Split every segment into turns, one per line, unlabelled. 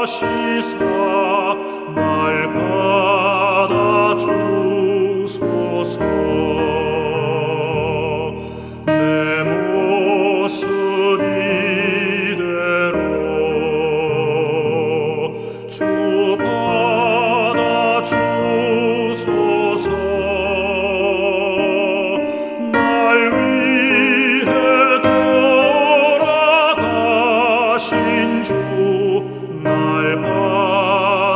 나가시사 날 받아주소서. 내 모습 이대로 주 받아주소서. 날 위해 돌아가신 주 날 받아주소서.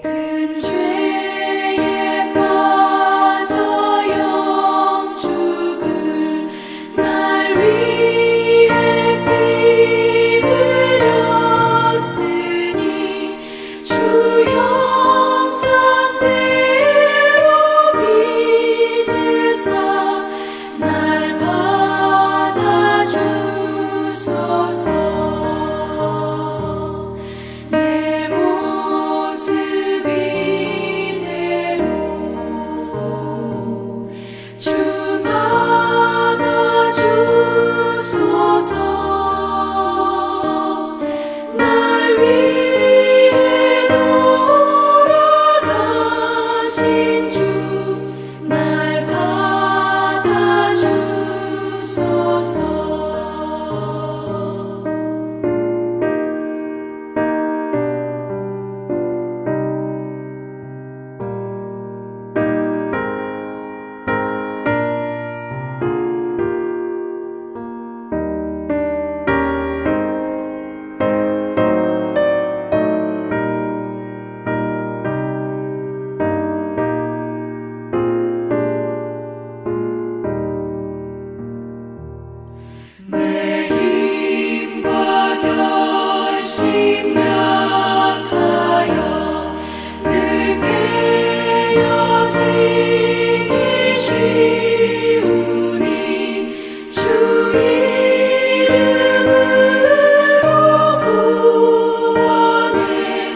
큰 죄에 빠져 영죽을 날 위해 피 흘렸으니 주 형상대로 빚으사 날 받아주소서. 내 모습 이대로 주 받아주소서. 날 위해 돌아가신 주 날 받아주소서. 내 힘과 결심 약하여 늘 깨어지기 쉬우니 주 이름으로 구원해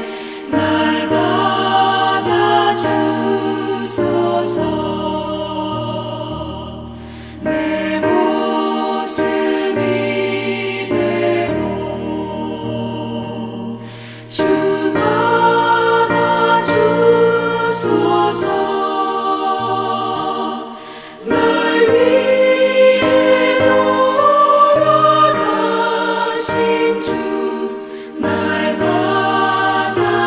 날 받아주소서. 내 모습 이대로 주 받아주소서. 날 위해 돌아가신 주 날 받아주소서.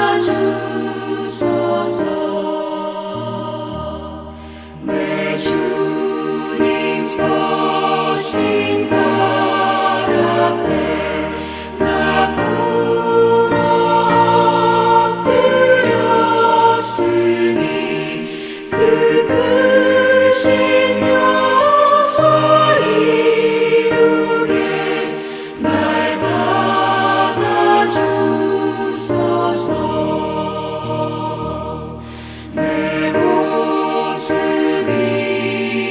내 주님 서신 발 앞에 나 꿇어 엎드렸으니 그 크신 역사 이루게 날 받아주소서. 내 모습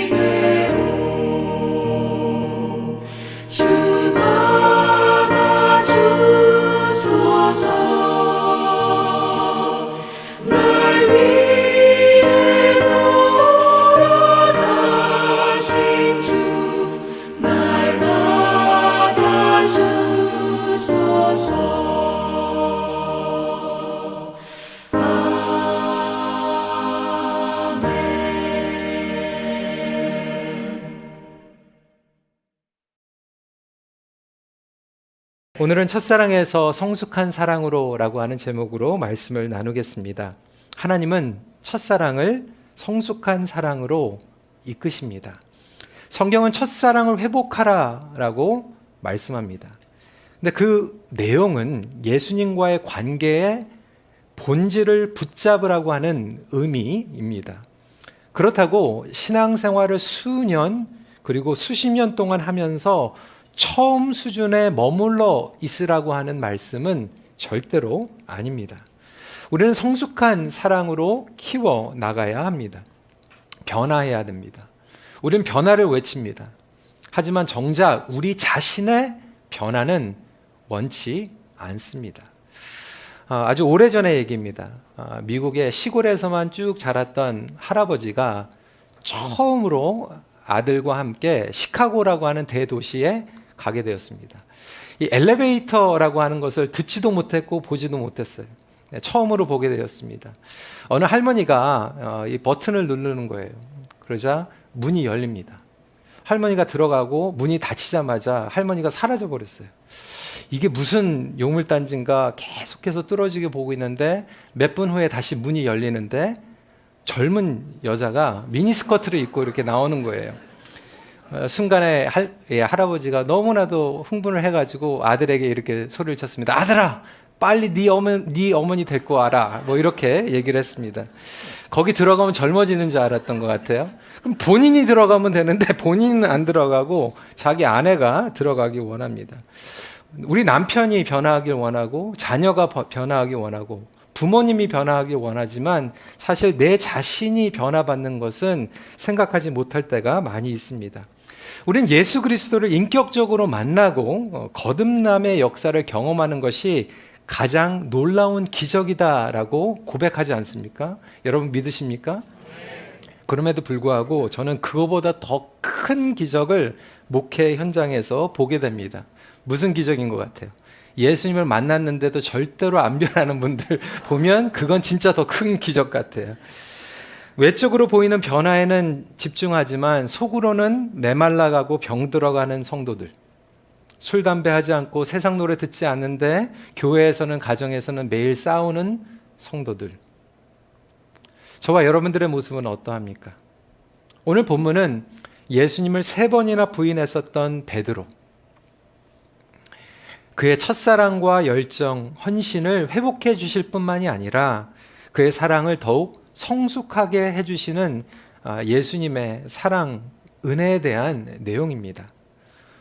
이대로 주 받아주소서. 날 위해 돌아가신 주 날 받아주소서. 아멘.
오늘은 첫사랑에서 성숙한 사랑으로라고 하는 제목으로 말씀을 나누겠습니다. 하나님은 첫사랑을 성숙한 사랑으로 이끄십니다. 성경은 첫사랑을 회복하라라고 말씀합니다. 근데 그 내용은 예수님과의 관계의 본질을 붙잡으라고 하는 의미입니다. 그렇다고 신앙생활을 수년 그리고 수십 년 동안 하면서 처음 수준에 머물러 있으라고 하는 말씀은 절대로 아닙니다. 우리는 성숙한 사랑으로 키워 나가야 합니다. 변화해야 됩니다. 우리는 변화를 외칩니다. 하지만 정작 우리 자신의 변화는 원치 않습니다. 아주 오래전의 얘기입니다. 미국의 시골에서만 쭉 자랐던 할아버지가 처음으로 아들과 함께 시카고라고 하는 대도시에 가게 되었습니다. 이 엘리베이터라고 하는 것을 듣지도 못했고 보지도 못했어요. 처음으로 보게 되었습니다. 어느 할머니가 이 버튼을 누르는 거예요. 그러자 문이 열립니다. 할머니가 들어가고 문이 닫히자마자 할머니가 사라져 버렸어요. 이게 무슨 요물단지인가 계속해서 뚫어지게 보고 있는데 몇 분 후에 다시 문이 열리는데 젊은 여자가 미니스커트를 입고 이렇게 나오는 거예요. 순간에 할아버지가 너무나도 흥분을 해가지고 아들에게 이렇게 소리를 쳤습니다. 아들아, 빨리 네 어머니 데리고 와라. 뭐 이렇게 얘기를 했습니다. 거기 들어가면 젊어지는 줄 알았던 것 같아요. 그럼 본인이 들어가면 되는데 본인은 안 들어가고 자기 아내가 들어가기 원합니다. 우리 남편이 변화하길 원하고 자녀가 변화하길 원하고 부모님이 변화하길 원하지만 사실 내 자신이 변화받는 것은 생각하지 못할 때가 많이 있습니다. 우리는 예수 그리스도를 인격적으로 만나고 거듭남의 역사를 경험하는 것이 가장 놀라운 기적이다라고 고백하지 않습니까? 여러분 믿으십니까? 그럼에도 불구하고 저는 그거보다 더 큰 기적을 목회 현장에서 보게 됩니다. 무슨 기적인 것 같아요? 예수님을 만났는데도 절대로 안 변하는 분들 보면 그건 진짜 더 큰 기적 같아요. 외적으로 보이는 변화에는 집중하지만 속으로는 메말라가고 병들어가는 성도들, 술, 담배 하지 않고 세상 노래 듣지 않는데 교회에서는 가정에서는 매일 싸우는 성도들, 저와 여러분들의 모습은 어떠합니까? 오늘 본문은 예수님을 3번이나 부인했었던 베드로, 그의 첫사랑과 열정, 헌신을 회복해 주실 뿐만이 아니라 그의 사랑을 더욱 성숙하게 해주시는 예수님의 사랑, 은혜에 대한 내용입니다.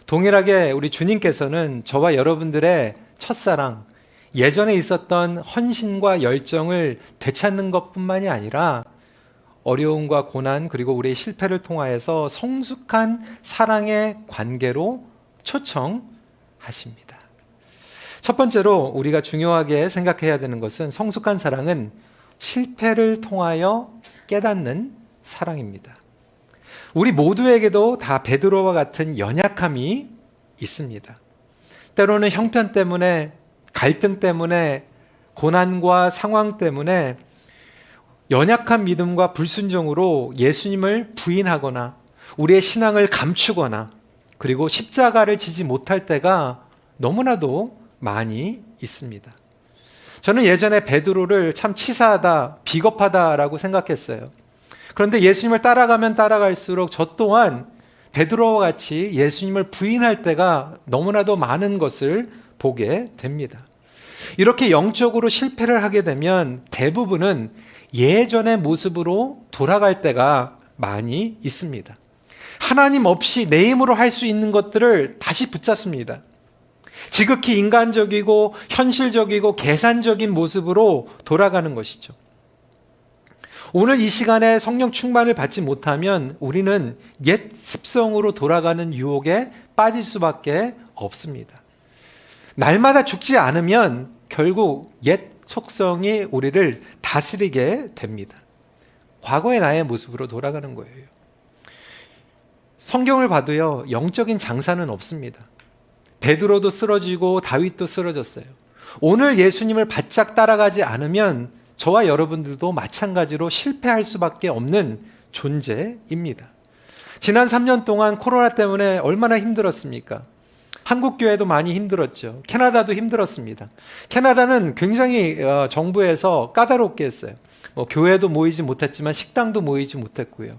동일하게 우리 주님께서는 저와 여러분들의 첫사랑, 예전에 있었던 헌신과 열정을 되찾는 것뿐만이 아니라 어려움과 고난 그리고 우리의 실패를 통하여서 성숙한 사랑의 관계로 초청하십니다. 첫 번째로 우리가 중요하게 생각해야 되는 것은 성숙한 사랑은 실패를 통하여 깨닫는 사랑입니다. 우리 모두에게도 다 베드로와 같은 연약함이 있습니다. 때로는 형편 때문에, 갈등 때문에, 고난과 상황 때문에 연약한 믿음과 불순종으로 예수님을 부인하거나 우리의 신앙을 감추거나 그리고 십자가를 지지 못할 때가 너무나도 많이 있습니다. 저는 예전에 베드로를 참 치사하다, 비겁하다라고 생각했어요. 그런데 예수님을 따라가면 따라갈수록 저 또한 베드로와 같이 예수님을 부인할 때가 너무나도 많은 것을 보게 됩니다. 이렇게 영적으로 실패를 하게 되면 대부분은 예전의 모습으로 돌아갈 때가 많이 있습니다. 하나님 없이 내 힘으로 할 수 있는 것들을 다시 붙잡습니다. 지극히 인간적이고 현실적이고 계산적인 모습으로 돌아가는 것이죠. 오늘 이 시간에 성령 충만을 받지 못하면 우리는 옛 습성으로 돌아가는 유혹에 빠질 수밖에 없습니다. 날마다 죽지 않으면 결국 옛 속성이 우리를 다스리게 됩니다. 과거의 나의 모습으로 돌아가는 거예요. 성경을 봐도요, 영적인 장사는 없습니다. 베드로도 쓰러지고 다윗도 쓰러졌어요. 오늘 예수님을 바짝 따라가지 않으면 저와 여러분들도 마찬가지로 실패할 수밖에 없는 존재입니다. 지난 3년 동안 코로나 때문에 얼마나 힘들었습니까? 한국 교회도 많이 힘들었죠. 캐나다도 힘들었습니다. 캐나다는 굉장히 정부에서 까다롭게 했어요. 교회도 모이지 못했지만 식당도 모이지 못했고요.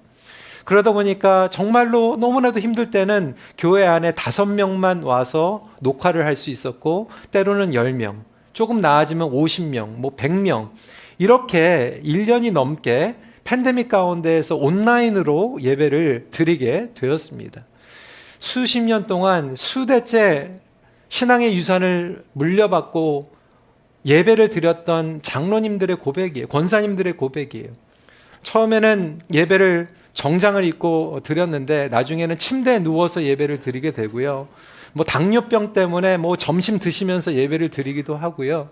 그러다 보니까 정말로 너무나도 힘들 때는 교회 안에 5명만 와서 녹화를 할 수 있었고 때로는 10명, 조금 나아지면 50명, 100명 이렇게 1년이 넘게 팬데믹 가운데에서 온라인으로 예배를 드리게 되었습니다. 수십 년 동안 수대째 신앙의 유산을 물려받고 예배를 드렸던 장로님들의 고백이에요. 권사님들의 고백이에요. 처음에는 예배를 정장을 입고 드렸는데 나중에는 침대에 누워서 예배를 드리게 되고요. 당뇨병 때문에 점심 드시면서 예배를 드리기도 하고요.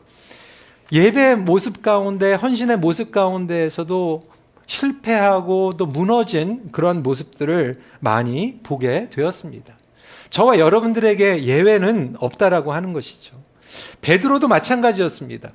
예배의 모습 가운데, 헌신의 모습 가운데에서도 실패하고 또 무너진 그런 모습들을 많이 보게 되었습니다. 저와 여러분들에게 예외는 없다라고 하는 것이죠. 베드로도 마찬가지였습니다.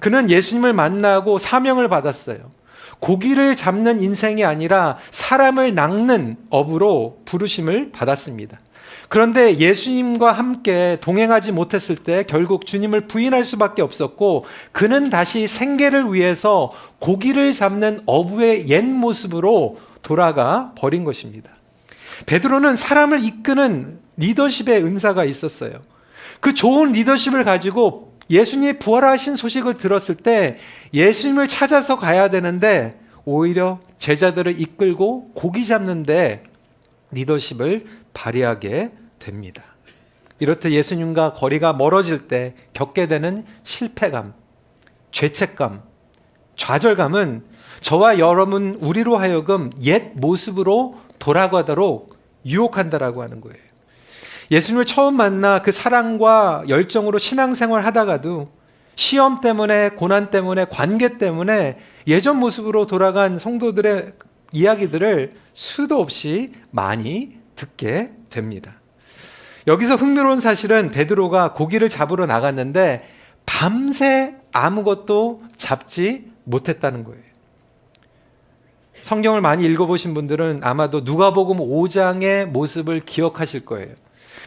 그는 예수님을 만나고 사명을 받았어요. 고기를 잡는 인생이 아니라 사람을 낚는 업으로 부르심을 받았습니다. 그런데 예수님과 함께 동행하지 못했을 때 결국 주님을 부인할 수밖에 없었고, 그는 다시 생계를 위해서 고기를 잡는 어부의 옛 모습으로 돌아가 버린 것입니다. 베드로는 사람을 이끄는 리더십의 은사가 있었어요. 그 좋은 리더십을 가지고 예수님이 부활하신 소식을 들었을 때 예수님을 찾아서 가야 되는데 오히려 제자들을 이끌고 고기 잡는데 리더십을 발휘하게 됩니다. 이렇듯 예수님과 거리가 멀어질 때 겪게 되는 실패감, 죄책감, 좌절감은 저와 여러분 우리로 하여금 옛 모습으로 돌아가도록 유혹한다라고 하는 거예요. 예수님을 처음 만나 그 사랑과 열정으로 신앙생활 하다가도 시험 때문에, 고난 때문에, 관계 때문에 예전 모습으로 돌아간 성도들의 이야기들을 수도 없이 많이 듣게 됩니다. 여기서 흥미로운 사실은 베드로가 고기를 잡으러 나갔는데 밤새 아무것도 잡지 못했다는 거예요. 성경을 많이 읽어보신 분들은 아마도 누가복음 5장의 모습을 기억하실 거예요.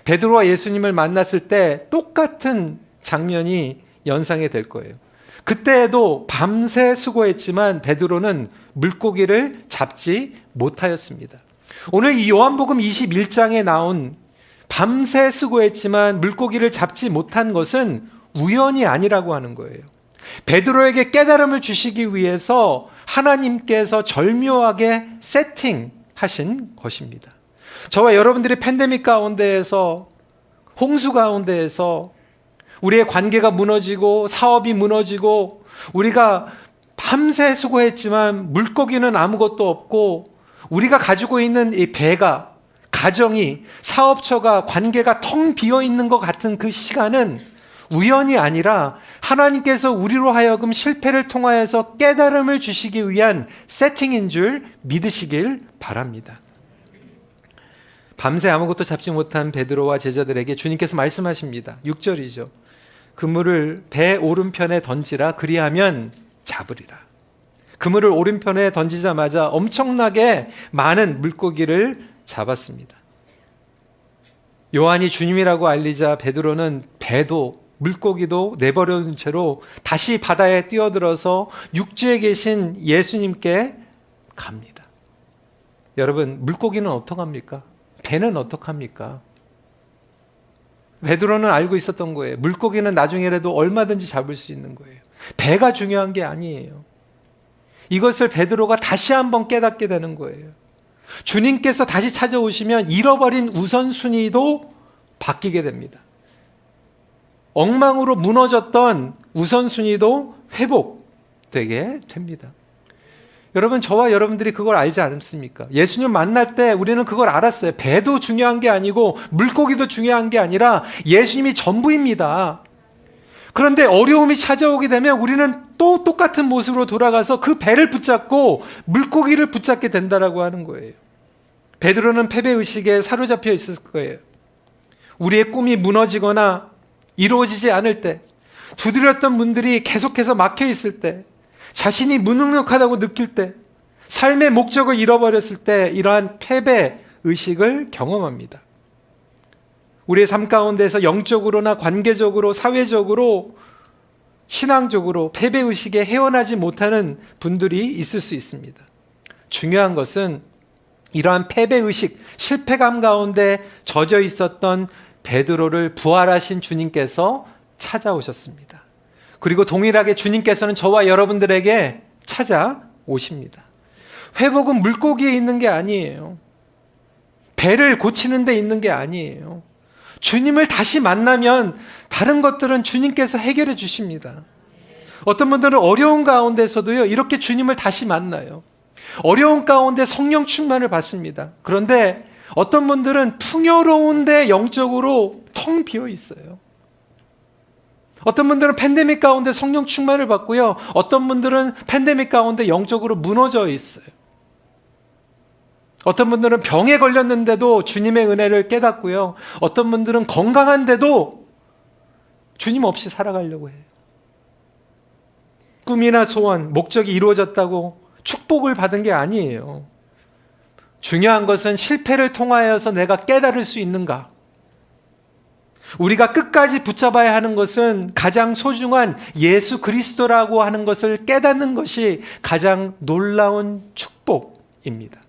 베드로와 예수님을 만났을 때 똑같은 장면이 연상이 될 거예요. 그때에도 밤새 수고했지만 베드로는 물고기를 잡지 못하였습니다. 오늘 이 요한복음 21장에 나온 밤새 수고했지만 물고기를 잡지 못한 것은 우연이 아니라고 하는 거예요. 베드로에게 깨달음을 주시기 위해서 하나님께서 절묘하게 세팅하신 것입니다. 저와 여러분들이 팬데믹 가운데에서, 홍수 가운데에서 우리의 관계가 무너지고 사업이 무너지고 우리가 밤새 수고했지만 물고기는 아무것도 없고 우리가 가지고 있는 이 배가, 가정이, 사업처가, 관계가 텅 비어 있는 것 같은 그 시간은 우연이 아니라 하나님께서 우리로 하여금 실패를 통하여서 깨달음을 주시기 위한 세팅인 줄 믿으시길 바랍니다. 밤새 아무것도 잡지 못한 베드로와 제자들에게 주님께서 말씀하십니다. 6절이죠. 그물을 배 오른편에 던지라, 그리하면 잡으리라. 그물을 오른편에 던지자마자 엄청나게 많은 물고기를 잡았습니다. 요한이 주님이라고 알리자 베드로는 배도 물고기도 내버려둔 채로 다시 바다에 뛰어들어서 육지에 계신 예수님께 갑니다. 여러분, 물고기는 어떡합니까? 배는 어떡합니까? 베드로는 알고 있었던 거예요. 물고기는 나중에라도 얼마든지 잡을 수 있는 거예요. 배가 중요한 게 아니에요. 이것을 베드로가 다시 한번 깨닫게 되는 거예요. 주님께서 다시 찾아오시면 잃어버린 우선순위도 바뀌게 됩니다. 엉망으로 무너졌던 우선순위도 회복되게 됩니다. 여러분, 저와 여러분들이 그걸 알지 않습니까? 예수님 만날 때 우리는 그걸 알았어요. 배도 중요한 게 아니고 물고기도 중요한 게 아니라 예수님이 전부입니다. 그런데 어려움이 찾아오게 되면 우리는 또 똑같은 모습으로 돌아가서 그 배를 붙잡고 물고기를 붙잡게 된다라고 하는 거예요. 베드로는 패배의식에 사로잡혀 있을 거예요. 우리의 꿈이 무너지거나 이루어지지 않을 때, 두드렸던 문들이 계속해서 막혀 있을 때, 자신이 무능력하다고 느낄 때, 삶의 목적을 잃어버렸을 때 이러한 패배의식을 경험합니다. 우리의 삶 가운데서 영적으로나 관계적으로, 사회적으로, 신앙적으로 패배의식에 헤어나지 못하는 분들이 있을 수 있습니다. 중요한 것은 이러한 패배의식, 실패감 가운데 젖어 있었던 베드로를 부활하신 주님께서 찾아오셨습니다. 그리고 동일하게 주님께서는 저와 여러분들에게 찾아오십니다. 회복은 물고기에 있는 게 아니에요. 배를 고치는 데 있는 게 아니에요. 주님을 다시 만나면 다른 것들은 주님께서 해결해 주십니다. 어떤 분들은 어려운 가운데서도요, 이렇게 주님을 다시 만나요. 어려운 가운데 성령 충만을 받습니다. 그런데 어떤 분들은 풍요로운데 영적으로 텅 비어 있어요. 어떤 분들은 팬데믹 가운데 성령 충만을 받고요, 어떤 분들은 팬데믹 가운데 영적으로 무너져 있어요. 어떤 분들은 병에 걸렸는데도 주님의 은혜를 깨닫고요. 어떤 분들은 건강한데도 주님 없이 살아가려고 해요. 꿈이나 소원, 목적이 이루어졌다고 축복을 받은 게 아니에요. 중요한 것은 실패를 통하여서 내가 깨달을 수 있는가? 우리가 끝까지 붙잡아야 하는 것은 가장 소중한 예수 그리스도라고 하는 것을 깨닫는 것이 가장 놀라운 축복입니다.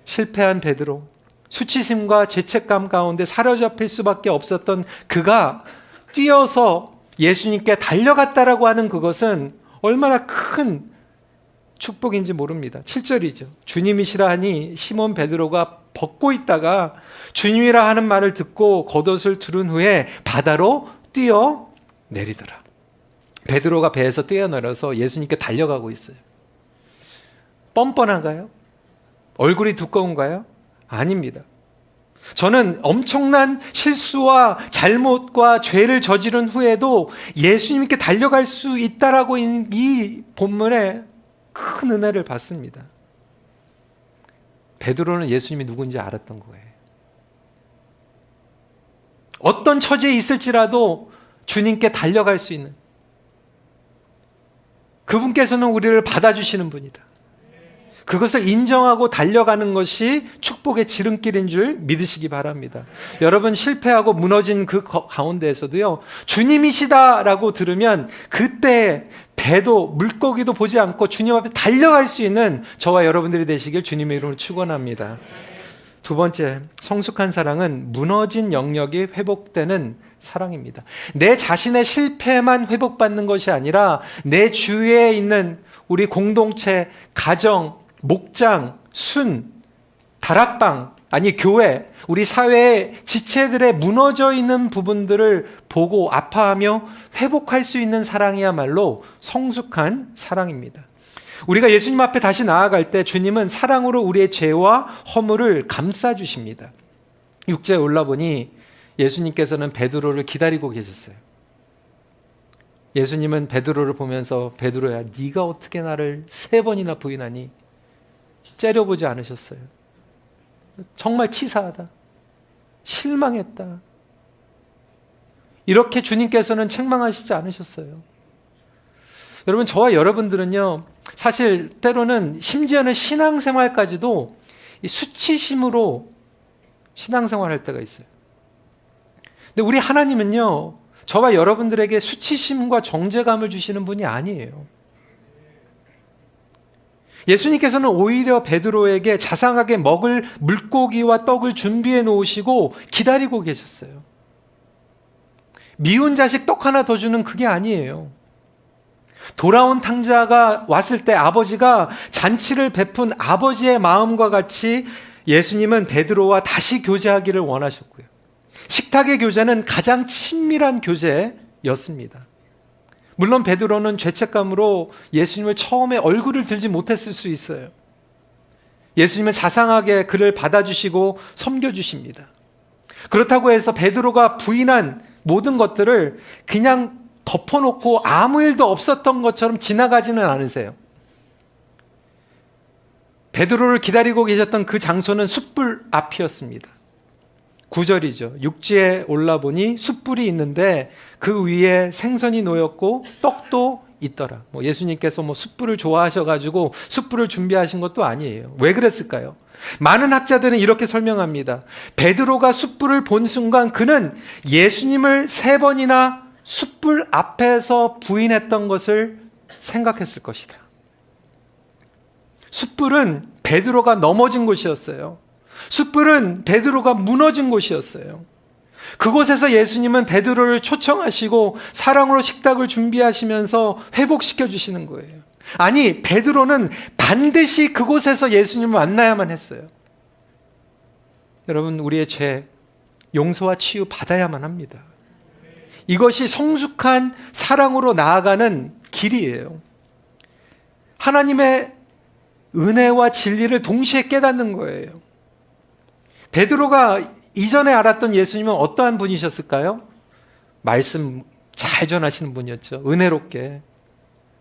실패한 베드로, 수치심과 죄책감 가운데 사로잡힐 수밖에 없었던 그가 뛰어서 예수님께 달려갔다라고 하는 그것은 얼마나 큰 축복인지 모릅니다. 7절이죠. 주님이시라 하니 시몬 베드로가 벗고 있다가 주님이라 하는 말을 듣고 겉옷을 두른 후에 바다로 뛰어 내리더라. 베드로가 배에서 뛰어내려서 예수님께 달려가고 있어요. 뻔뻔한가요? 얼굴이 두꺼운가요? 아닙니다. 저는 엄청난 실수와 잘못과 죄를 저지른 후에도 예수님께 달려갈 수 있다라고 이 본문에 큰 은혜를 받습니다. 베드로는 예수님이 누군지 알았던 거예요. 어떤 처지에 있을지라도 주님께 달려갈 수 있는, 그분께서는 우리를 받아주시는 분이다. 그것을 인정하고 달려가는 것이 축복의 지름길인 줄 믿으시기 바랍니다. 여러분, 실패하고 무너진 그 가운데에서도요, 주님이시다라고 들으면 그때 배도 물고기도 보지 않고 주님 앞에 달려갈 수 있는 저와 여러분들이 되시길 주님의 이름으로 축원합니다. 두 번째, 성숙한 사랑은 무너진 영역이 회복되는 사랑입니다. 내 자신의 실패만 회복받는 것이 아니라 내 주위에 있는 우리 공동체, 가정, 목장, 순, 다락방, 아니 교회, 우리 사회의 지체들의 무너져 있는 부분들을 보고 아파하며 회복할 수 있는 사랑이야말로 성숙한 사랑입니다. 우리가 예수님 앞에 다시 나아갈 때 주님은 사랑으로 우리의 죄와 허물을 감싸주십니다. 6절에 올라보니 예수님께서는 베드로를 기다리고 계셨어요. 예수님은 베드로를 보면서 베드로야, 네가 어떻게 나를 3번이나 부인하니? 째려보지 않으셨어요. 정말 치사하다. 실망했다. 이렇게 주님께서는 책망하시지 않으셨어요. 여러분, 저와 여러분들은요, 사실 때로는 심지어는 신앙생활까지도 이 수치심으로 신앙생활할 때가 있어요. 근데 우리 하나님은요, 저와 여러분들에게 수치심과 정죄감을 주시는 분이 아니에요. 예수님께서는 오히려 베드로에게 자상하게 먹을 물고기와 떡을 준비해 놓으시고 기다리고 계셨어요. 미운 자식 떡 하나 더 주는 그게 아니에요. 돌아온 탕자가 왔을 때 아버지가 잔치를 베푼 아버지의 마음과 같이 예수님은 베드로와 다시 교제하기를 원하셨고요. 식탁의 교제는 가장 친밀한 교제였습니다. 물론 베드로는 죄책감으로 예수님을 처음에 얼굴을 들지 못했을 수 있어요. 예수님은 자상하게 그를 받아주시고 섬겨주십니다. 그렇다고 해서 베드로가 부인한 모든 것들을 그냥 덮어놓고 아무 일도 없었던 것처럼 지나가지는 않으세요. 베드로를 기다리고 계셨던 그 장소는 숯불 앞이었습니다. 9절이죠. 육지에 올라보니 숯불이 있는데 그 위에 생선이 놓였고 떡도 있더라. 예수님께서 숯불을 좋아하셔가지고 숯불을 준비하신 것도 아니에요. 왜 그랬을까요? 많은 학자들은 이렇게 설명합니다. 베드로가 숯불을 본 순간 그는 예수님을 3번이나 숯불 앞에서 부인했던 것을 생각했을 것이다. 숯불은 베드로가 넘어진 곳이었어요. 숯불은 베드로가 무너진 곳이었어요. 그곳에서 예수님은 베드로를 초청하시고 사랑으로 식탁을 준비하시면서 회복시켜 주시는 거예요. 아니, 베드로는 반드시 그곳에서 예수님을 만나야만 했어요. 여러분, 우리의 죄 용서와 치유 받아야만 합니다. 이것이 성숙한 사랑으로 나아가는 길이에요. 하나님의 은혜와 진리를 동시에 깨닫는 거예요. 베드로가 이전에 알았던 예수님은 어떠한 분이셨을까요? 말씀 잘 전하시는 분이었죠. 은혜롭게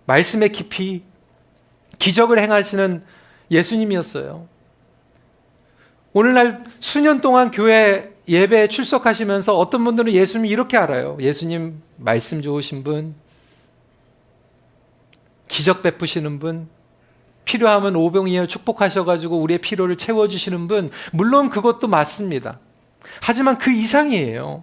말씀의 깊이 기적을 행하시는 예수님이었어요. 오늘날 수년 동안 교회 예배에 출석하시면서 어떤 분들은 예수님 이렇게 알아요. 예수님 말씀 좋으신 분, 기적 베푸시는 분, 필요하면 오병이어 축복하셔가지고 우리의 필요를 채워주시는 분, 물론 그것도 맞습니다. 하지만 그 이상이에요.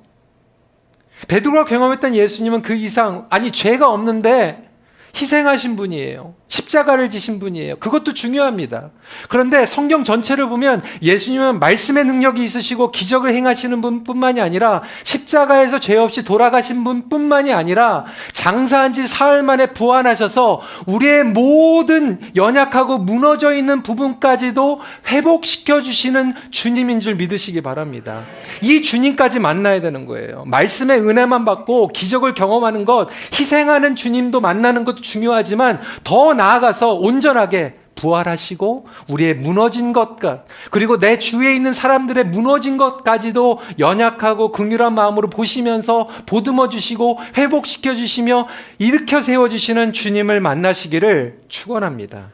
베드로가 경험했던 예수님은 그 이상, 아니 죄가 없는데 희생하신 분이에요. 십자가를 지신 분이에요. 그것도 중요합니다. 그런데 성경 전체를 보면 예수님은 말씀의 능력이 있으시고 기적을 행하시는 분뿐만이 아니라 십자가에서 죄 없이 돌아가신 분뿐만이 아니라 장사한 지 사흘 만에 부활하셔서 우리의 모든 연약하고 무너져 있는 부분까지도 회복시켜 주시는 주님인 줄 믿으시기 바랍니다. 이 주님까지 만나야 되는 거예요. 말씀의 은혜만 받고 기적을 경험하는 것, 희생하는 주님도 만나는 것도 중요하지만 더 나아가서 온전하게 부활하시고 우리의 무너진 것과 그리고 내 주위에 있는 사람들의 무너진 것까지도 연약하고 긍휼한 마음으로 보시면서 보듬어 주시고 회복시켜 주시며 일으켜 세워 주시는 주님을 만나시기를 축원합니다.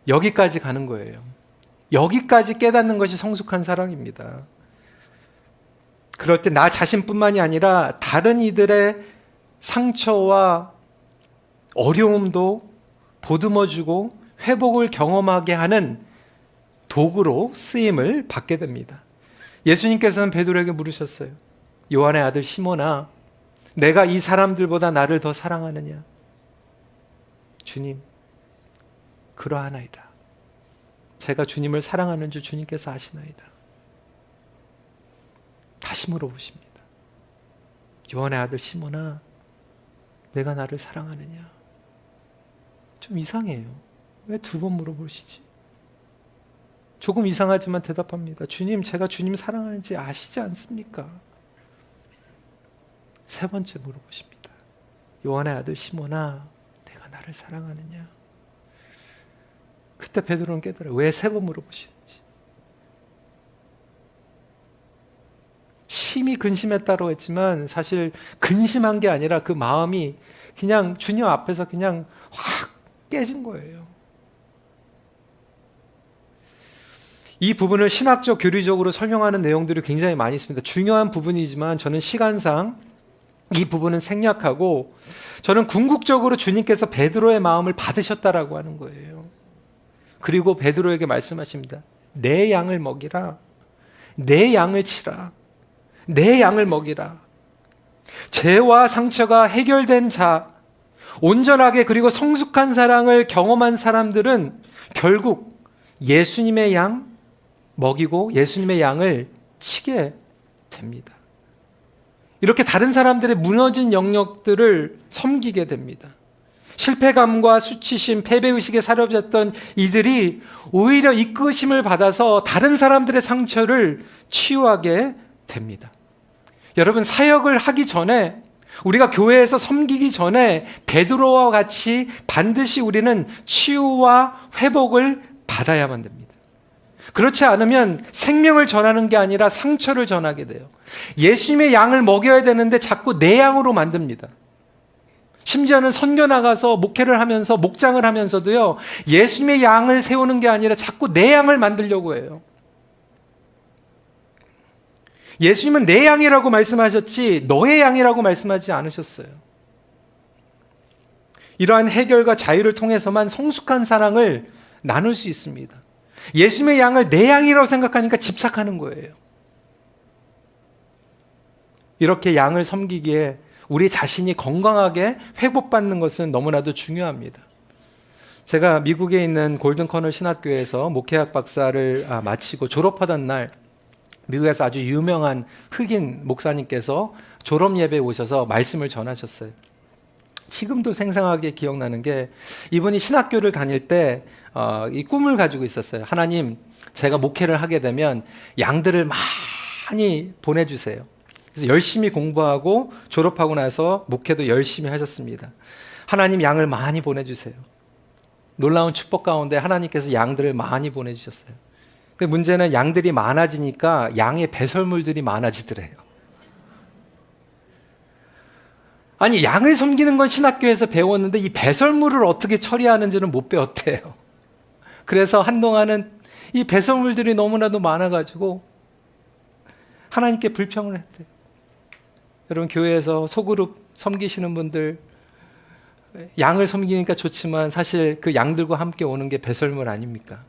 여기까지 가는 거예요. 여기까지 깨닫는 것이 성숙한 사랑입니다. 그럴 때 나 자신뿐만이 아니라 다른 이들의 상처와 어려움도 보듬어주고 회복을 경험하게 하는 도구로 쓰임을 받게 됩니다. 예수님께서는 베드로에게 물으셨어요. 요한의 아들 시몬아, 내가 이 사람들보다 나를 더 사랑하느냐? 주님, 그러하나이다. 제가 주님을 사랑하는 줄 주님께서 아시나이다. 다시 물어보십니다. 요한의 아들 시몬아, 내가 나를 사랑하느냐? 좀 이상해요. 왜 두 번 물어보시지? 조금 이상하지만 대답합니다. 주님, 제가 주님 사랑하는지 아시지 않습니까? 세 번째 물어보십니다. 요한의 아들 시몬아, 내가 나를 사랑하느냐? 그때 베드로는 깨달아요. 왜 세 번 물어보시는지. 심히 근심했다고 했지만 사실 근심한 게 아니라 그 마음이 그냥 주님 앞에서 그냥 확 깨진 거예요. 이 부분을 신학적 교리적으로 설명하는 내용들이 굉장히 많이 있습니다. 중요한 부분이지만 저는 시간상 이 부분은 생략하고 저는 궁극적으로 주님께서 베드로의 마음을 받으셨다라고 하는 거예요. 그리고 베드로에게 말씀하십니다. 내 양을 먹이라. 내 양을 치라. 내 양을 먹이라. 죄와 상처가 해결된 자, 온전하게 그리고 성숙한 사랑을 경험한 사람들은 결국 예수님의 양 먹이고 예수님의 양을 치게 됩니다. 이렇게 다른 사람들의 무너진 영역들을 섬기게 됩니다. 실패감과 수치심, 패배의식에 사로잡혔던 이들이 오히려 이끄심을 받아서 다른 사람들의 상처를 치유하게 됩니다. 여러분, 사역을 하기 전에 우리가 교회에서 섬기기 전에 베드로와 같이 반드시 우리는 치유와 회복을 받아야만 됩니다. 그렇지 않으면 생명을 전하는 게 아니라 상처를 전하게 돼요. 예수님의 양을 먹여야 되는데 자꾸 내 양으로 만듭니다. 심지어는 선교 나가서 목회를 하면서 목장을 하면서도요, 예수님의 양을 세우는 게 아니라 자꾸 내 양을 만들려고 해요. 예수님은 내 양이라고 말씀하셨지 너의 양이라고 말씀하지 않으셨어요. 이러한 해결과 자유를 통해서만 성숙한 사랑을 나눌 수 있습니다. 예수님의 양을 내 양이라고 생각하니까 집착하는 거예요. 이렇게 양을 섬기기에 우리 자신이 건강하게 회복받는 것은 너무나도 중요합니다. 제가 미국에 있는 골든 커널 신학교에서 목회학 박사를 마치고 졸업하던 날 미국에서 아주 유명한 흑인 목사님께서 졸업 예배에 오셔서 말씀을 전하셨어요. 지금도 생생하게 기억나는 게 이분이 신학교를 다닐 때 이 꿈을 가지고 있었어요. 하나님, 제가 목회를 하게 되면 양들을 많이 보내주세요. 그래서 열심히 공부하고 졸업하고 나서 목회도 열심히 하셨습니다. 하나님, 양을 많이 보내주세요. 놀라운 축복 가운데 하나님께서 양들을 많이 보내주셨어요. 근데 문제는 양들이 많아지니까 양의 배설물들이 많아지더래요. 아니, 양을 섬기는 건 신학교에서 배웠는데 이 배설물을 어떻게 처리하는지는 못 배웠대요. 그래서 한동안은 이 배설물들이 너무나도 많아가지고 하나님께 불평을 했대요. 여러분, 교회에서 소그룹 섬기시는 분들, 양을 섬기니까 좋지만 사실 그 양들과 함께 오는 게 배설물 아닙니까?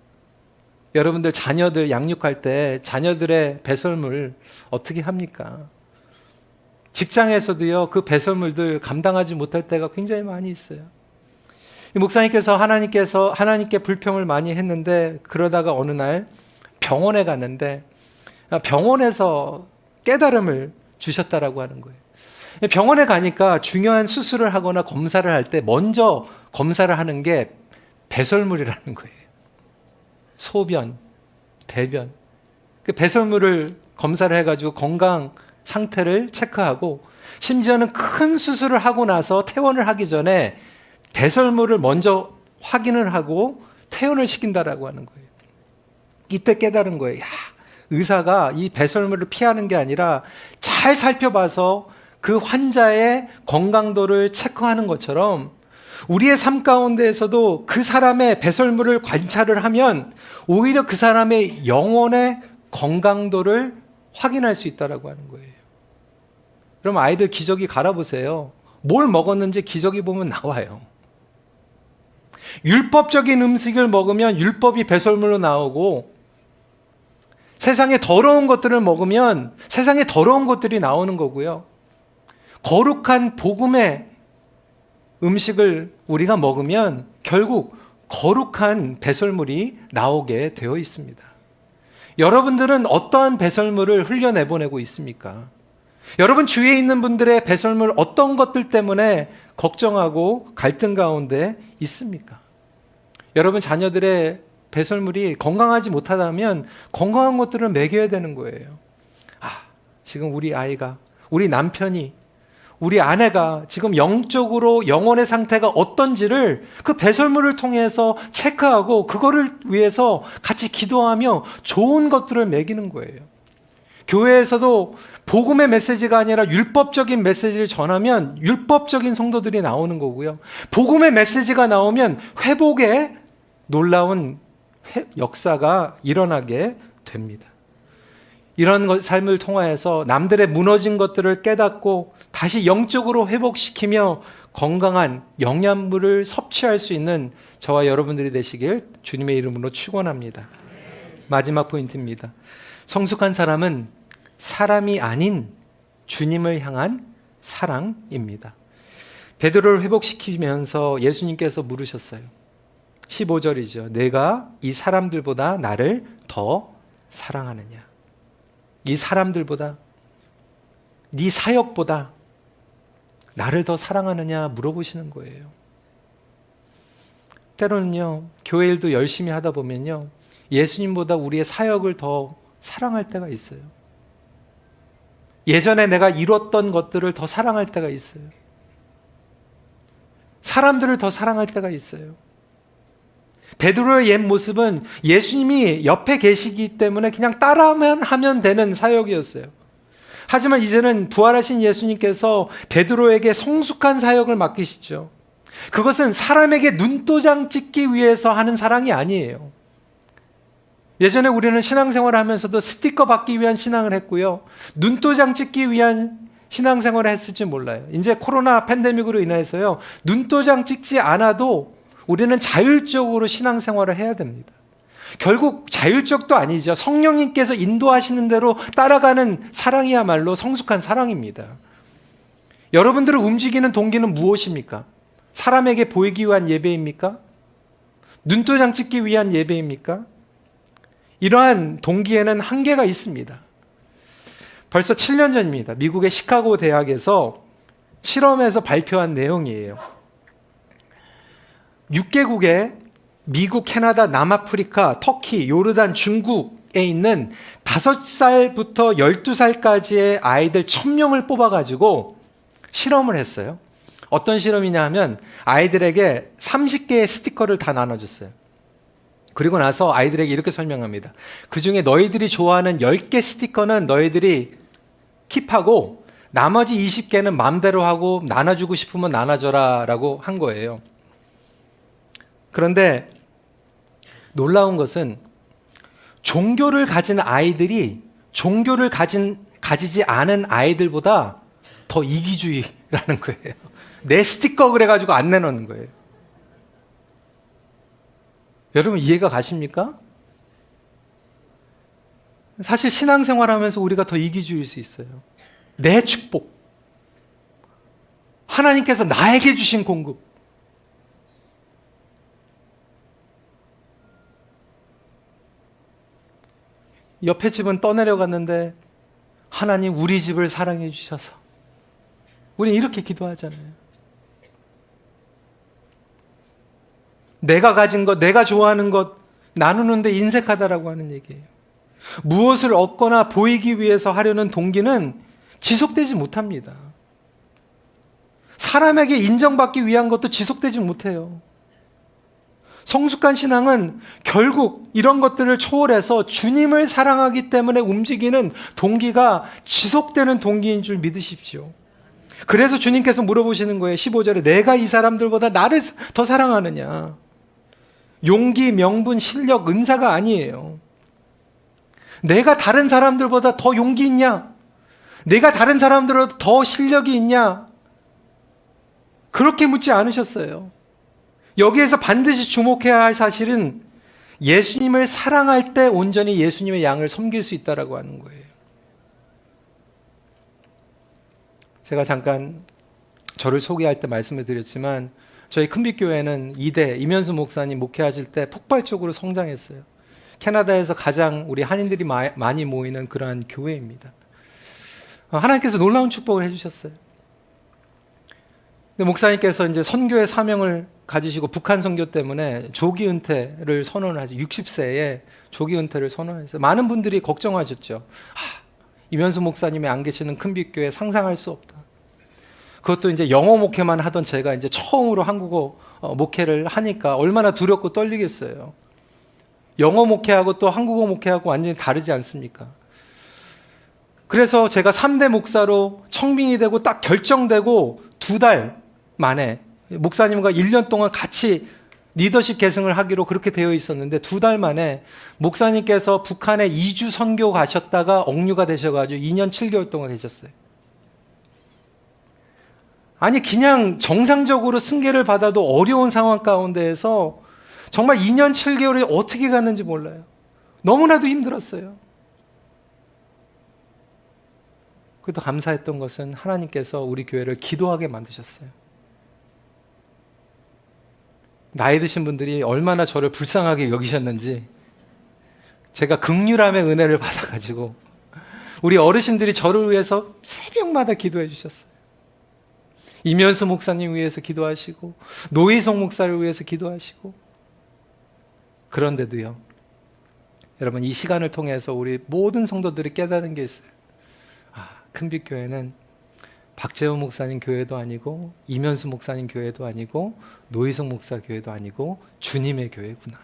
여러분들 자녀들 양육할 때 자녀들의 배설물 어떻게 합니까? 직장에서도요, 그 배설물들 감당하지 못할 때가 굉장히 많이 있어요. 이 목사님께서 하나님께 불평을 많이 했는데, 그러다가 어느 날 병원에 갔는데 병원에서 깨달음을 주셨다라고 하는 거예요. 병원에 가니까 중요한 수술을 하거나 검사를 할 때 먼저 검사를 하는 게 배설물이라는 거예요. 소변, 대변. 그 배설물을 검사를 해가지고 건강 상태를 체크하고, 심지어는 큰 수술을 하고 나서 퇴원을 하기 전에 배설물을 먼저 확인을 하고 퇴원을 시킨다라고 하는 거예요. 이때 깨달은 거예요. 야, 의사가 이 배설물을 피하는 게 아니라 잘 살펴봐서 그 환자의 건강도를 체크하는 것처럼 우리의 삶 가운데에서도 그 사람의 배설물을 관찰을 하면 오히려 그 사람의 영혼의 건강도를 확인할 수 있다라고 하는 거예요. 그럼 아이들 기저귀 갈아보세요. 뭘 먹었는지 기저귀 보면 나와요. 율법적인 음식을 먹으면 율법이 배설물로 나오고, 세상에 더러운 것들을 먹으면 세상에 더러운 것들이 나오는 거고요. 거룩한 복음의 음식을 우리가 먹으면 결국 거룩한 배설물이 나오게 되어 있습니다. 여러분들은 어떠한 배설물을 흘려내보내고 있습니까? 여러분 주위에 있는 분들의 배설물 어떤 것들 때문에 걱정하고 갈등 가운데 있습니까? 여러분 자녀들의 배설물이 건강하지 못하다면 건강한 것들을 먹여야 되는 거예요. 지금 우리 아이가, 우리 남편이, 우리 아내가 지금 영적으로 영혼의 상태가 어떤지를 그 배설물을 통해서 체크하고 그거를 위해서 같이 기도하며 좋은 것들을 먹이는 거예요. 교회에서도 복음의 메시지가 아니라 율법적인 메시지를 전하면 율법적인 성도들이 나오는 거고요. 복음의 메시지가 나오면 회복의 놀라운 역사가 일어나게 됩니다. 이런 삶을 통하여서 남들의 무너진 것들을 깨닫고 다시 영적으로 회복시키며 건강한 영양분을 섭취할 수 있는 저와 여러분들이 되시길 주님의 이름으로 축원합니다. 마지막 포인트입니다. 성숙한 사람은 사람이 아닌 주님을 향한 사랑입니다. 베드로를 회복시키면서 예수님께서 물으셨어요. 15절이죠. 내가 이 사람들보다 나를 더 사랑하느냐? 이 사람들보다, 네 사역보다 나를 더 사랑하느냐 물어보시는 거예요. 때로는요, 교회 일도 열심히 하다 보면요, 예수님보다 우리의 사역을 더 사랑할 때가 있어요. 예전에 내가 이뤘던 것들을 더 사랑할 때가 있어요. 사람들을 더 사랑할 때가 있어요. 베드로의 옛 모습은 예수님이 옆에 계시기 때문에 그냥 따라만 하면 되는 사역이었어요. 하지만 이제는 부활하신 예수님께서 베드로에게 성숙한 사역을 맡기시죠. 그것은 사람에게 눈도장 찍기 위해서 하는 사랑이 아니에요. 예전에 우리는 신앙생활을 하면서도 스티커 받기 위한 신앙을 했고요. 눈도장 찍기 위한 신앙생활을 했을지 몰라요. 이제 코로나 팬데믹으로 인해서요, 눈도장 찍지 않아도 우리는 자율적으로 신앙생활을 해야 됩니다. 결국 자율적도 아니죠. 성령님께서 인도하시는 대로 따라가는 사랑이야말로 성숙한 사랑입니다. 여러분들을 움직이는 동기는 무엇입니까? 사람에게 보이기 위한 예배입니까? 눈도장 찍기 위한 예배입니까? 이러한 동기에는 한계가 있습니다. 벌써 7년 전입니다. 미국의 시카고 대학에서 실험에서 발표한 내용이에요. 6개국의 미국, 캐나다, 남아프리카, 터키, 요르단, 중국에 있는 5살부터 12살까지의 아이들 1000명을 뽑아가지고 실험을 했어요. 어떤 실험이냐 하면 아이들에게 30개의 스티커를 다 나눠줬어요. 그리고 나서 아이들에게 이렇게 설명합니다. 그 중에 너희들이 좋아하는 10개 스티커는 너희들이 킵하고 나머지 20개는 마음대로 하고 나눠주고 싶으면 나눠줘라 라고 한 거예요. 그런데 놀라운 것은 종교를 가진 아이들이 종교를 가지지 않은 아이들보다 더 이기주의라는 거예요. 내 스티커 그래가지고 안 내놓는 거예요. 여러분 이해가 가십니까? 사실 신앙생활하면서 우리가 더 이기주의일 수 있어요. 내 축복, 하나님께서 나에게 주신 공급, 옆에 집은 떠내려갔는데 하나님 우리 집을 사랑해 주셔서, 우리는 이렇게 기도하잖아요. 내가 가진 것, 내가 좋아하는 것 나누는데 인색하다라고 하는 얘기예요. 무엇을 얻거나 보이기 위해서 하려는 동기는 지속되지 못합니다. 사람에게 인정받기 위한 것도 지속되지 못해요. 성숙한 신앙은 결국 이런 것들을 초월해서 주님을 사랑하기 때문에 움직이는 동기가 지속되는 동기인 줄 믿으십시오. 그래서 주님께서 물어보시는 거예요. 15절에 내가 이 사람들보다 나를 더 사랑하느냐. 용기, 명분, 실력, 은사가 아니에요. 내가 다른 사람들보다 더 용기 있냐? 내가 다른 사람들보다 더 실력이 있냐? 그렇게 묻지 않으셨어요. 여기에서 반드시 주목해야 할 사실은 예수님을 사랑할 때 온전히 예수님의 양을 섬길 수 있다라고 하는 거예요. 제가 잠깐 저를 소개할 때 말씀을 드렸지만 저희 큰빛교회는 이대 이면수 목사님 목회하실 때 폭발적으로 성장했어요. 캐나다에서 가장 우리 한인들이 많이 모이는 그러한 교회입니다. 하나님께서 놀라운 축복을 해주셨어요. 근데 목사님께서 이제 선교의 사명을 가지시고 북한 선교 때문에 조기 은퇴를 선언하죠. 60세에 조기 은퇴를 선언했어요. 많은 분들이 걱정하셨죠. 이면수 목사님이 안 계시는 큰빛교회 상상할 수 없다. 그것도 이제 영어 목회만 하던 제가 이제 처음으로 한국어 목회를 하니까 얼마나 두렵고 떨리겠어요. 영어 목회하고 또 한국어 목회하고 완전히 다르지 않습니까? 그래서 제가 3대 목사로 청빙이 되고 딱 결정되고 2달 만에 목사님과 1년 동안 같이 리더십 계승을 하기로 그렇게 되어 있었는데 2달 만에 목사님께서 북한에 2주 선교 가셨다가 억류가 되셔가지고 2년 7개월 동안 계셨어요. 아니 그냥 정상적으로 승계를 받아도 어려운 상황 가운데에서 정말 2년 7개월이 어떻게 갔는지 몰라요. 너무나도 힘들었어요. 그래도 감사했던 것은 하나님께서 우리 교회를 기도하게 만드셨어요. 나이 드신 분들이 얼마나 저를 불쌍하게 여기셨는지 제가 긍휼함의 은혜를 받아가지고 우리 어르신들이 저를 위해서 새벽마다 기도해 주셨어요. 이면수 목사님 위해서 기도하시고 노희성 목사를 위해서 기도하시고. 그런데도요, 여러분 이 시간을 통해서 우리 모든 성도들이 깨달은 게 있어요. 큰빛교회는 박재훈 목사님 교회도 아니고 이면수 목사님 교회도 아니고 노희성 목사 교회도 아니고 주님의 교회구나.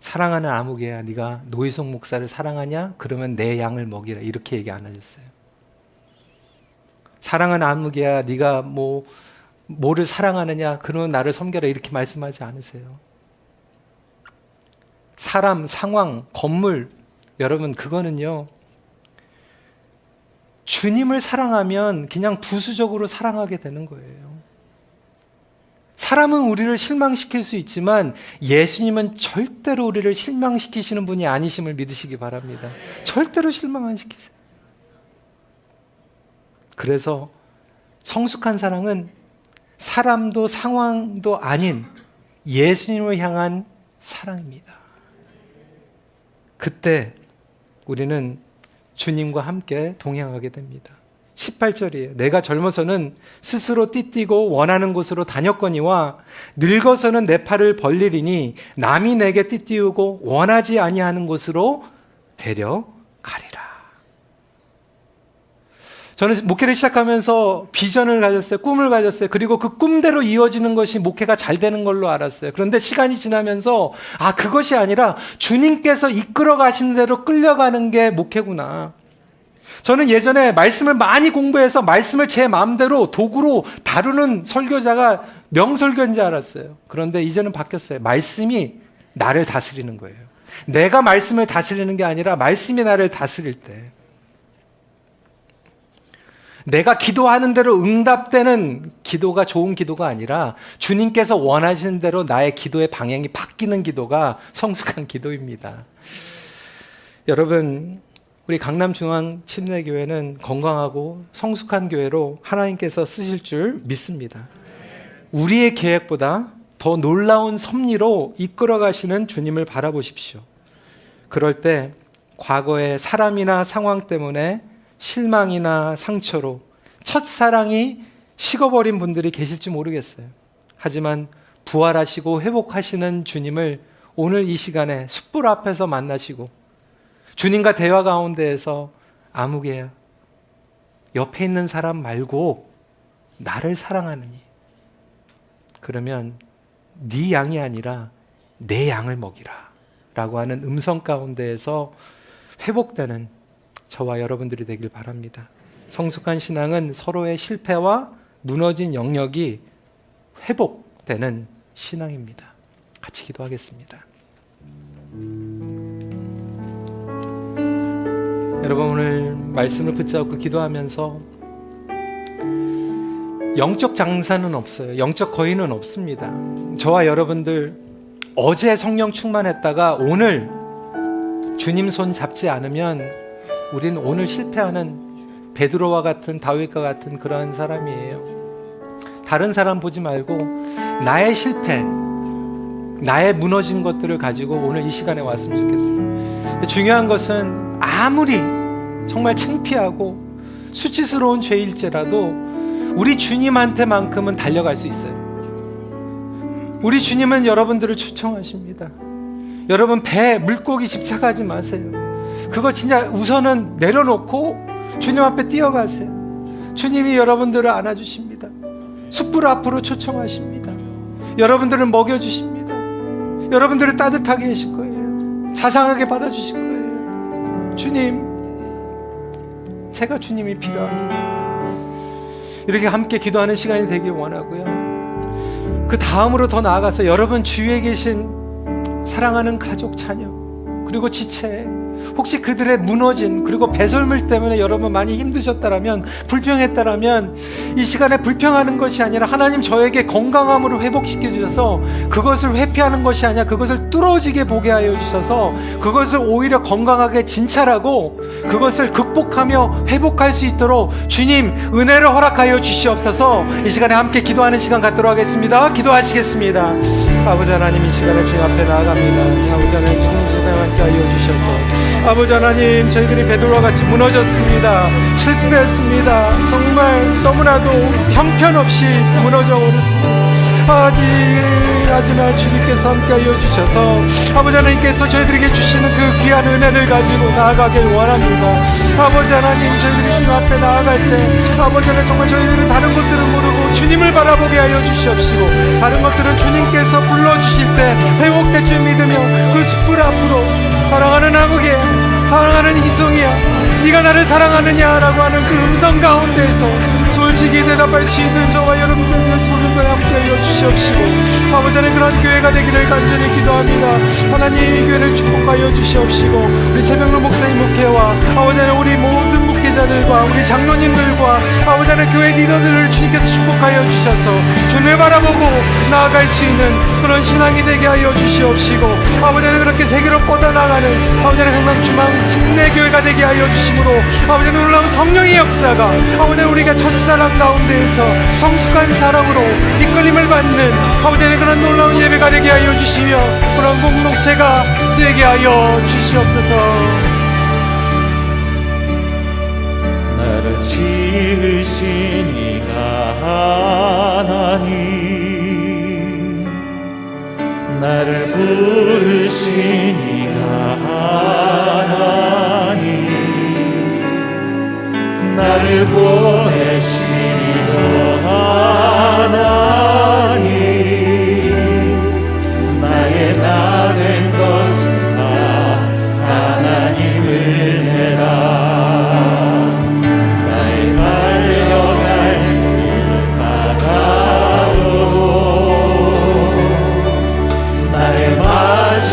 사랑하는 아무개야, 네가 노희성 목사를 사랑하냐? 그러면 내 양을 먹이라. 이렇게 얘기 안 하셨어요. 사랑하는 아무개야, 네가 뭐를 사랑하느냐? 그러면 나를 섬겨라. 이렇게 말씀하지 않으세요. 사람, 상황, 건물, 여러분 그거는요, 주님을 사랑하면 그냥 부수적으로 사랑하게 되는 거예요. 사람은 우리를 실망시킬 수 있지만 예수님은 절대로 우리를 실망시키시는 분이 아니심을 믿으시기 바랍니다. 절대로 실망 안 시키세요. 그래서 성숙한 사랑은 사람도 상황도 아닌 예수님을 향한 사랑입니다. 그때 우리는 주님과 함께 동행하게 됩니다. 18절이에요. 내가 젊어서는 스스로 띠띠고 원하는 곳으로 다녔거니와 늙어서는 내 팔을 벌리리니 남이 내게 띠띠우고 원하지 아니하는 곳으로 데려가리라. 저는 목회를 시작하면서 비전을 가졌어요. 꿈을 가졌어요. 그리고 그 꿈대로 이어지는 것이 목회가 잘 되는 걸로 알았어요. 그런데 시간이 지나면서 그것이 아니라 주님께서 이끌어 가시는 대로 끌려가는 게 목회구나. 저는 예전에 말씀을 많이 공부해서 말씀을 제 마음대로 도구로 다루는 설교자가 명설교인 줄 알았어요. 그런데 이제는 바뀌었어요. 말씀이 나를 다스리는 거예요. 내가 말씀을 다스리는 게 아니라 말씀이 나를 다스릴 때, 내가 기도하는 대로 응답되는 기도가 좋은 기도가 아니라 주님께서 원하시는 대로 나의 기도의 방향이 바뀌는 기도가 성숙한 기도입니다. 여러분, 우리 강남중앙침례교회는 건강하고 성숙한 교회로 하나님께서 쓰실 줄 믿습니다. 우리의 계획보다 더 놀라운 섭리로 이끌어 가시는 주님을 바라보십시오. 그럴 때 과거의 사람이나 상황 때문에 실망이나 상처로 첫사랑이 식어버린 분들이 계실지 모르겠어요. 하지만 부활하시고 회복하시는 주님을 오늘 이 시간에 숯불 앞에서 만나시고 주님과 대화 가운데에서 아무개야, 옆에 있는 사람 말고 나를 사랑하느니, 그러면 네 양이 아니라 내 양을 먹이라 라고 하는 음성 가운데에서 회복되는 저와 여러분들이 되길 바랍니다. 성숙한 신앙은 서로의 실패와 무너진 영역이 회복되는 신앙입니다. 같이 기도하겠습니다. 여러분, 오늘 말씀을 붙잡고 기도하면서 영적 장사는 없어요. 영적 거인은 없습니다. 저와 여러분들 어제 성령 충만했다가 오늘 주님 손 잡지 않으면 우리는 오늘 실패하는 베드로와 같은 다윗과 같은 그러한 사람이에요. 다른 사람 보지 말고 나의 실패, 나의 무너진 것들을 가지고 오늘 이 시간에 왔으면 좋겠어요. 중요한 것은 아무리 정말 창피하고 수치스러운 죄일지라도 우리 주님한테만큼은 달려갈 수 있어요. 우리 주님은 여러분들을 초청하십니다. 여러분, 배에 물고기 집착하지 마세요. 그거 진짜 우선은 내려놓고 주님 앞에 뛰어가세요. 주님이 여러분들을 안아주십니다. 숯불 앞으로 초청하십니다. 여러분들을 먹여주십니다. 여러분들을 따뜻하게 하실 거예요. 자상하게 받아주실 거예요. 주님, 제가 주님이 필요합니다. 이렇게 함께 기도하는 시간이 되길 원하고요. 그 다음으로 더 나아가서 여러분 주위에 계신 사랑하는 가족, 자녀, 그리고 지체, 혹시 그들의 무너진 그리고 배설물 때문에 여러분 많이 힘드셨다라면, 불평했다라면 이 시간에 불평하는 것이 아니라 하나님 저에게 건강함으로 회복시켜 주셔서 그것을 회피하는 것이 아니라 그것을 뚫어지게 보게 하여 주셔서 그것을 오히려 건강하게 진찰하고 그것을 극복하며 회복할 수 있도록 주님 은혜를 허락하여 주시옵소서. 이 시간에 함께 기도하는 시간 갖도록 하겠습니다. 기도하시겠습니다. 아버지 하나님, 이 시간에 주님 앞에 나아갑니다. 아버지 하나님, 주님 함께 하여 주셔서 아버지 하나님, 저희들이 베드로와 같이 무너졌습니다. 실패했습니다. 정말 너무나도 형편없이 무너져 버렸습니다. 하지만 주님께서 함께하여 주셔서 아버지 하나님께서 저희들에게 주시는 그 귀한 은혜를 가지고 나아가길 원합니다. 아버지 하나님, 저희들이 주님 앞에 나아갈 때 아버지 하나님, 정말 저희들은 다른 것들은 모르고 주님을 바라보게 하여 주시옵시고, 다른 것들은 주님께서 불러주실 때 회복될 줄 믿으며 그 숯불 앞으로 사랑하는 아무개, 사랑하는 희송이야, 네가 나를 사랑하느냐라고 하는 그 음성 가운데에서 솔직히 대답할 수 있는 저와 여러분들의 손을 함께하여 주시옵시고, 아버지 하나님, 그런 교회가 되기를 간절히 기도합니다. 하나님, 이 교회를 축복하여 주시옵시고, 우리 최병로 목사님 목회와 아버지 하나님, 우리 모든 목회자들과 우리 장로님들과 아버지 하나님, 교회 리더들을 주님께서 축복하여 주셔서 주님을 바라보고 나아갈 수 있는 그런 신앙이 되게 하여 주시옵시고, 아버지 하나님, 그렇게 세계로 뻗어나가는 아버지 하나님, 강남중앙 침례교회가 되게 하여 주심으로 아버지 하나님, 놀라운 성령의 역사가 아버지 하나님, 우리가 첫사랑 가운데에서 성숙한 사랑으로 이끌림을 받는 아버지 하나님, 그런 놀라운 예배가 되게 하여 주시며 그런 공동체가 되게 하여 주시옵소서.
나를 지으신 이가 하나님, 나를 부르신 이가 하나님, 나를 보내신 이가 하나님, 나의 나 된 것은 다 하나님 은혜라. 나의 달려갈 길 바다로 나의 마시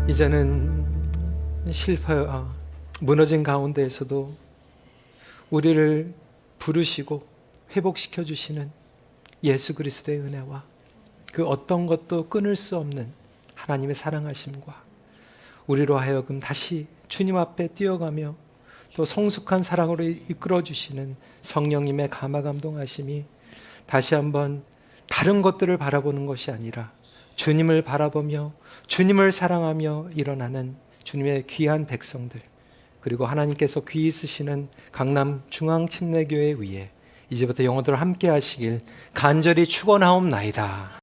이제는 무너진 가운데에서도 우리를 부르시고 회복시켜 주시는 예수 그리스도의 은혜와 그 어떤 것도 끊을 수 없는 하나님의 사랑하심과 우리로 하여금 다시 주님 앞에 뛰어가며 또 성숙한 사랑으로 이끌어 주시는 성령님의 감화 감동하심이 다시 한번 다른 것들을 바라보는 것이 아니라 주님을 바라보며 주님을 사랑하며 일어나는 주님의 귀한 백성들, 그리고 하나님께서 귀히 쓰시는 강남 중앙침례교회 위에 이제부터 영원토록 함께 하시길 간절히 축원하옵나이다.